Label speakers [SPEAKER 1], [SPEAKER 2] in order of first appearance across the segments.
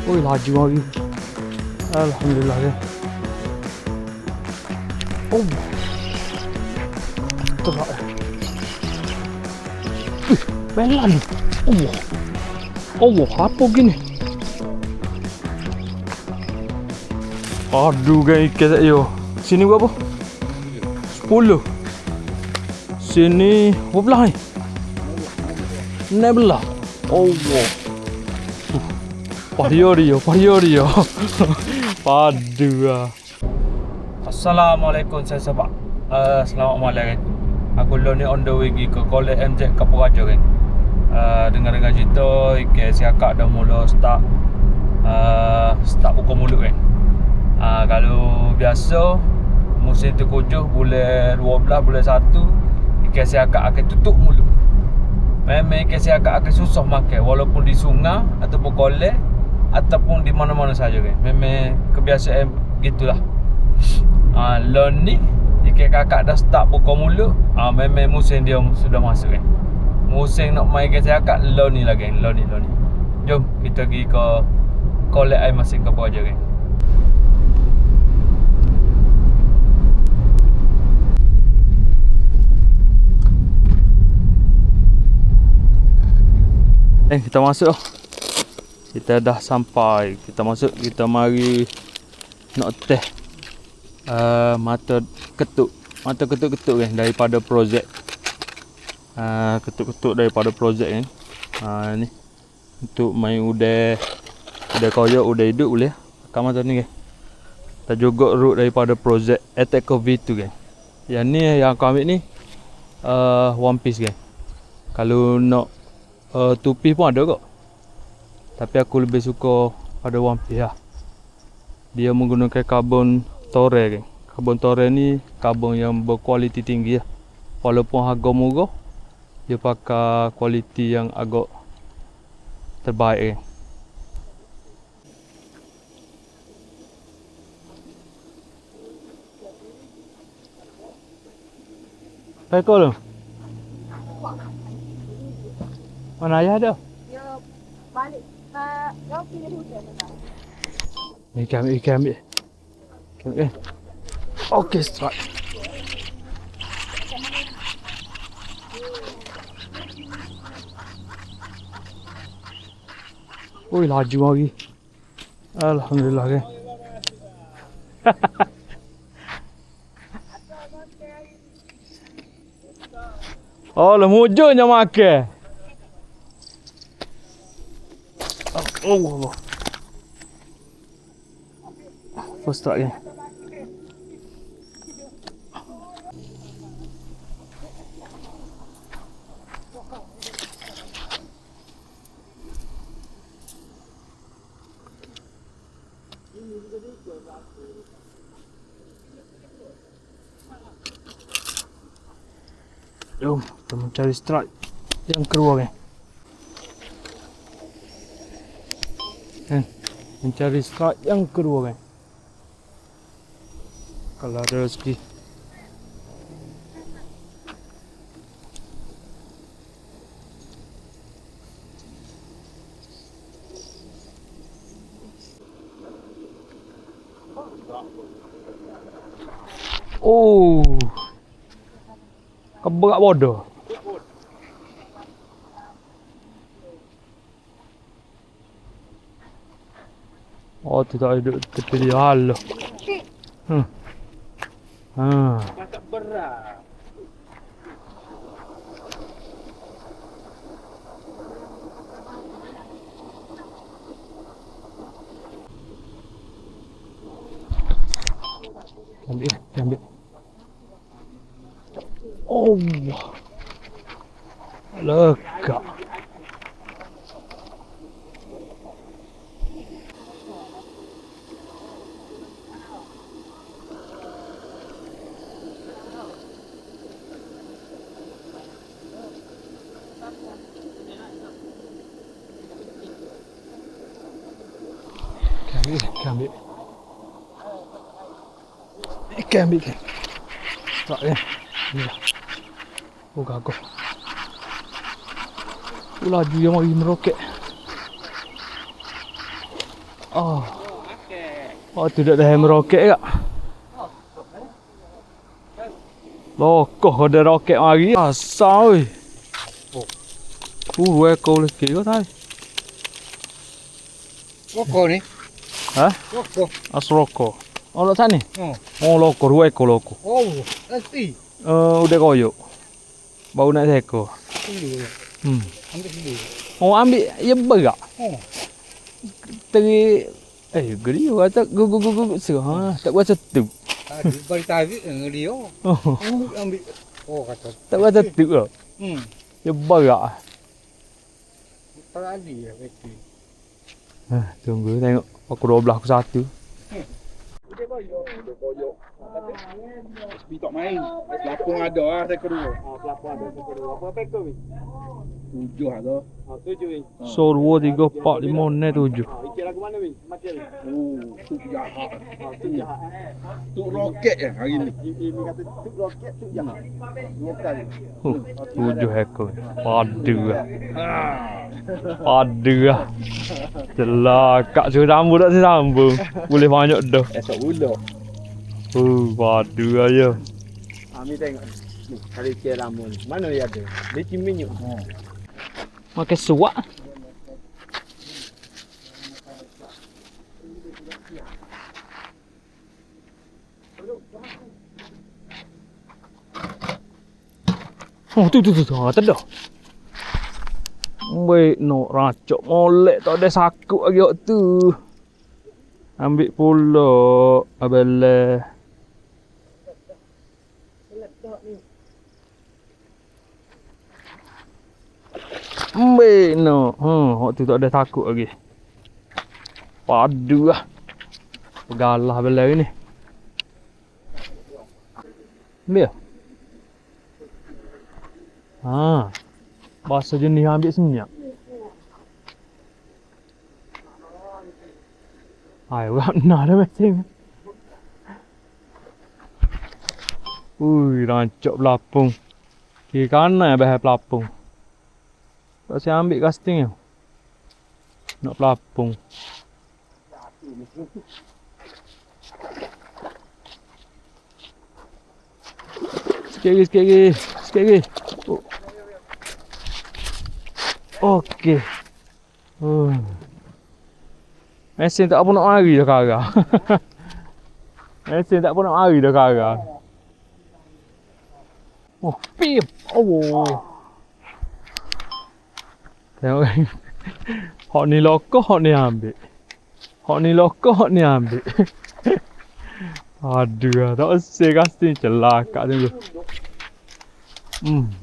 [SPEAKER 1] Ui laju lagi. Alhamdulillah ya. Oh. Terak. Belan. Allah. Allah, apa gini? Aduh guys, ikan tak yo. Sini berapa? 10. Sini berapa belah ni? 16 belah. Allah. Payah dia. Padu lah. Assalamualaikum sahabat. Selamat malam kan. Aku lo ni on the way pergi ke Kolej MZ Kapur Raja kan. Dengar-dengar cerita ikan siakak dah mula start buka mulut kan. Kalau biasa musim terkujuh bulan 12 bulan 1 ikan siakak akan tutup mulut. Memang ikan siakak akan susah makan walaupun di sungai ataupun kolej ataupun di mana-mana saja kan. Memang kebiasaan gitulah. Learn ni ikan kakak dah start buka mulut. Memang musim dia sudah masuk kan. Musim nak main ikan siakak learn ni lagi kan. Learn ni. Jom kita pergi ke kolej air masin Kapur Raja kan. Kita masuk. Kita dah sampai. Kita masuk. Kita mari nak test mata ketuk-ketuk kan daripada projek. Ketuk-ketuk daripada projek kan. Ni untuk main udai koyak, udai hidup boleh. Pakai mata ni kan. Kita jogok root daripada projek Attacker V2 kan. Yang ni yang aku ambil ni one piece kan. Kalau nak two piece pun ada kot. Tapi aku lebih suka pada one piece lah. Dia menggunakan karbon tore kan. Karbon tore ni karbon yang berkualiti tinggi lah. Walaupun harga murah, dia pakai kualiti yang agak terbaik kan. Pekor tu? Mana ayah dah?
[SPEAKER 2] Dia balik ke pinggir hutan dah.
[SPEAKER 1] Ikan ambil. Okay. Okay, strike. Ui, laju lagi. Alhamdulillah kan. Oh, lemujurnya makan. Oh, Allah. First strike kan. Jom, kita mencari strike yang kedua kan. Mencari strike yang kedua kan. Kalau ada rezeki. Oh, keberak bodoh. Oh, tidak ada tepi dia halau.
[SPEAKER 3] Kakak berat.
[SPEAKER 1] Ambil. Oh, lega. Ikan ambil. Tak ya. Inilah. Oh gagah. Laju yang mari meroket. Oh,
[SPEAKER 3] Okey.
[SPEAKER 1] oh tu dah hammer roket kak. Lokoh ada roket mari. Asal oi. Ekor lagi kau tai.
[SPEAKER 3] Rokok ni.
[SPEAKER 1] Hah?
[SPEAKER 3] Rokok.
[SPEAKER 1] Asroko. Oh, nak sana?
[SPEAKER 3] Oh.
[SPEAKER 1] Oh, loko, 2 ekor loko.
[SPEAKER 3] Oh, asli.
[SPEAKER 1] Udah koyok. Baru nak seekor.
[SPEAKER 3] Dulu. Ambil dulu.
[SPEAKER 1] Oh, ambil ya berak.
[SPEAKER 3] Oh.
[SPEAKER 1] Teri geri kata gugu ha, tak kuat setu.
[SPEAKER 3] Tadi bagi tarik dia.
[SPEAKER 1] Oh,
[SPEAKER 3] Ambil. Oh, kata.
[SPEAKER 1] tak kuat setu lah. Ya berak.
[SPEAKER 3] Tadi ya, betul.
[SPEAKER 1] Tunggu tengok aku 12 aku 1.
[SPEAKER 3] Udah koyok. Tapi tak main. Pelapung ada lah saya kedua. Pelapung ada saya kedua. Apa ekor ni? 7 ada. 7 ni.
[SPEAKER 1] So 2 3 4 5 6 7.
[SPEAKER 3] Ikir lagu mana ni? Mati ni. Oh, tuk jahat. Tuk jahat. Tuk roket ya hari ni. Ini kata tuk roket, tuk jahat. Dua kali.
[SPEAKER 1] 7 ekor. Padu lah. Padu lah. Celaka suruh sambung tak sambung. Boleh banyak dah.
[SPEAKER 3] Esok ulo.
[SPEAKER 1] Padu lah ya.
[SPEAKER 3] Ambil tengok. Ni, kali kira lama ni. Mana dia ada? Dia ciminyak.
[SPEAKER 1] Makan suak. Oh tu. Tak ada. Baik no racok molek tak ada sakut lagi waktu tu. Ambil pula abele. Baik no. Waktu tu tak ada takut lagi. Padu lah. Pegalah bela ni. Ambil. Bahasa jenis ambil senyap. Hai, orang nak dah macam. Rancak pelapung. Kiri kanan bahaya pelapung. Tak saya ambil casting tu. Nak pelapung. Sikit lagi. Oh. Okey. Mesin tak apa nak mari dah kara. Mesin tak apa nak mari dah kara. Oh, pip. Oh. Tengok kan. Hak ni lokoh, hak ni ambil. Hak ni lokoh, hak ni ambil. Aduh, tak usah casting celaka tu.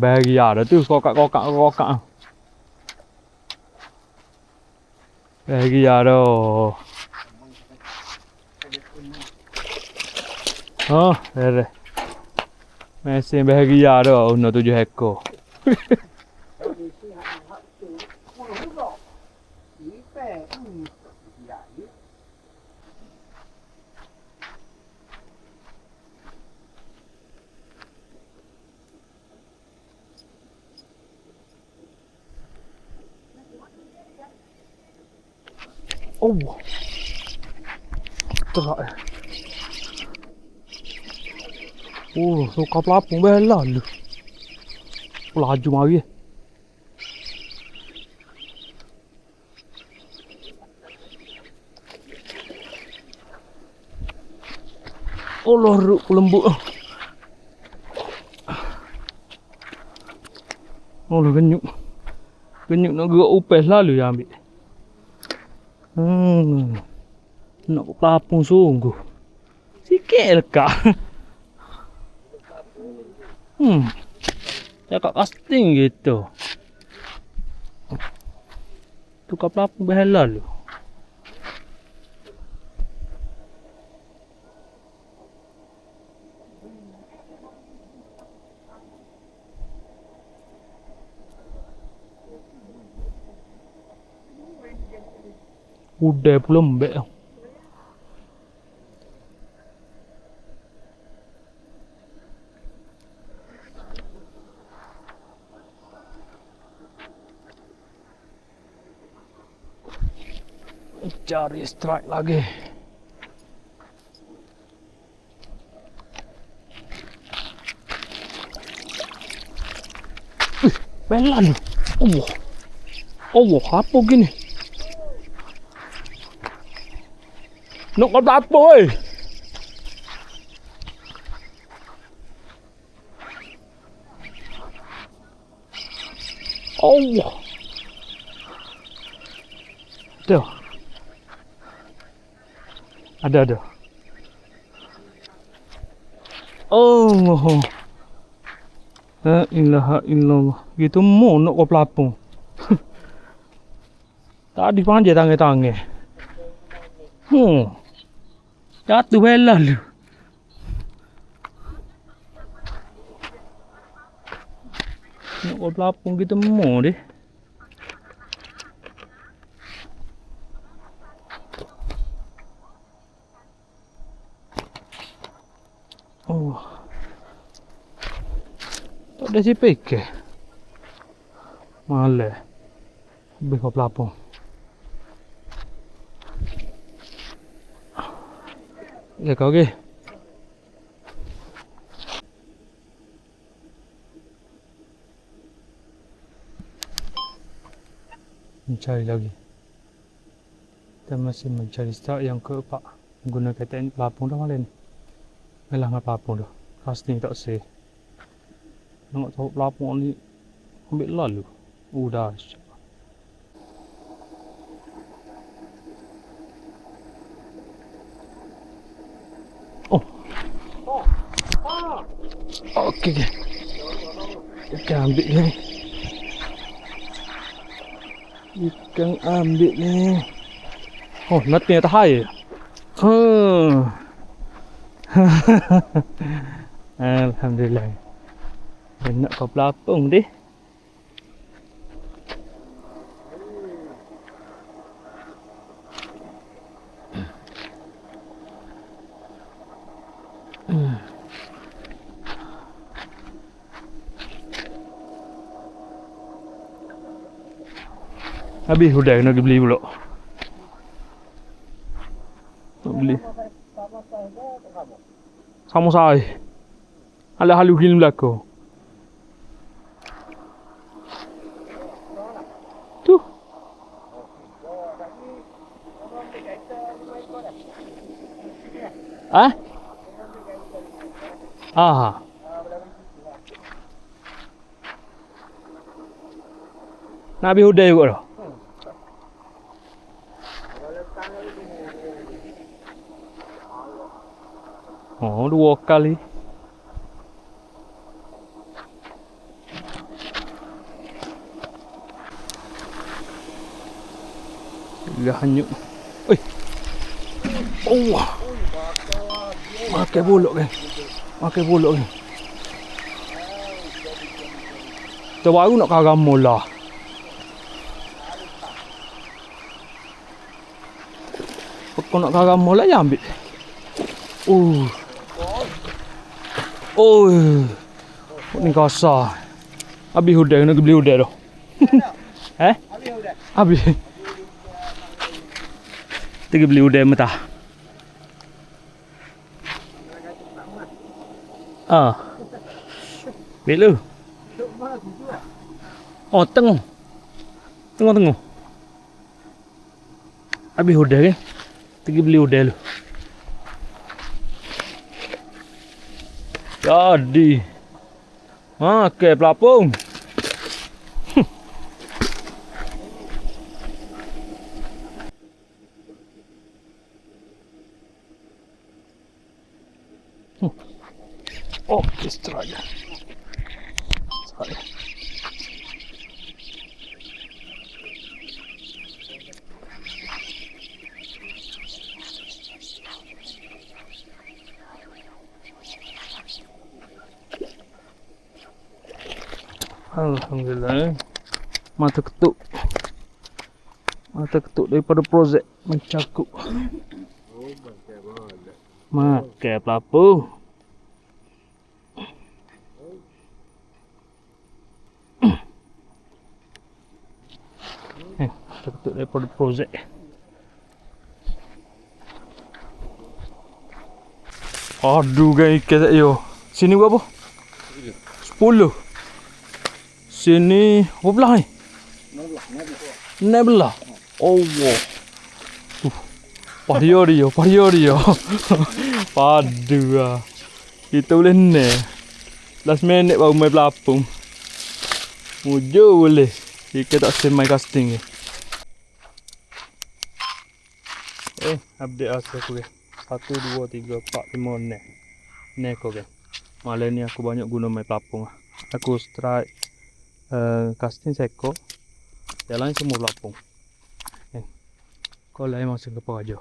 [SPEAKER 1] Bagi ada tu kokak. Bagi ada. Ada. Mesin bagi ada untuk 7 ekor. Oh. Terak. Suka pelapung bela lu. Laju mari. Loruk lembut. Genyuk. Genyuk nak gerak upes lalu ya ambil. Nak pelapung sungguh. Sikit lekak. Cakap casting gitu. Tukar pelapung berhalal lu. Udah pula lembek. Cari strike lagi. Belan. Allah. Allah, apa gini? Nak kau apa oi? Allah. Tuh. Ada. Oh. La ilaha illallah. Gitu mau nak kau pelapung. Tadi panjat tangan-tangan. Jatuh belah lu. Nak kau pelapung gitu mau deh. Oh. Tak ada si pikir. Malah. Habis kau pelapung. Ya kau ke? Mencari lagi. Kita masih mencari strike yang keempat. Menggunakan teknik pelapung dah malam ni. Melah dengan pelapung dah. Casting tak sih. Nak tahu pelapung ni ambil lalu. Dah. Oh. Okey. Kita ambil ni. Ikan ambil ni. Oh, nanti tak hai. Alhamdulillah. Nak kau pelapung deh. Habis udah nak beli pula. Nak beli. Sama saya. Ala halu film belakang. Tu. Ah? Ah. Nak habis udah juga dah. Oh, 2 kali. Dah hanyut. Oi. Allah. Makan bolok kan. Makan bolok kan. Terbaru nak karam mula. Kau nak karam mula ya ambil. Oh. Ni kasar. Habis udah nak beli udah dah. Habis. Pergi beli udah mentah. Beli. Oh, tengok. Tengok. Habis udah kan? Pergi beli udah lu. Jadi. Okey, pelapung. Okey, strike. Alhamdulillah. Mata ketuk daripada projek mencakup. Makan pelapung. Mata ketuk daripada projek. Aduh geng ikan tak yo. Sini berapa? 10. Sini berapa belah ni? 16. Oh wow. Pario. Padu ah. Kita boleh ne. Last minute baru main pelapung. Mujur boleh. Ikan tak semai casting ni. Update hasil aku ke. 1, 2, 3, 4, 5 net. Net kau ke. Malam ni aku banyak guna main pelapung lah. Aku strike casting seko. Yang lain semua pelapung. Kau lain masa ke aja.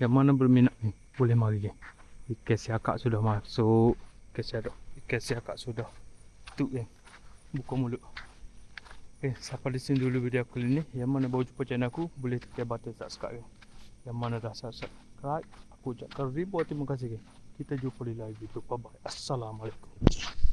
[SPEAKER 1] Yang mana berminat ni boleh mari ke. Ikan siakak sudah masuk. Ikan siakak sudah. Tu kan. Buka mulut. Sampai di sini dulu video aku ni. Yang mana baru jumpa channel aku, boleh tekan button subscribe. Yang mana dah subscribe, aku ucapkan ribuan terima kasih. Kita jumpa di live video. Bye bye. Assalamualaikum.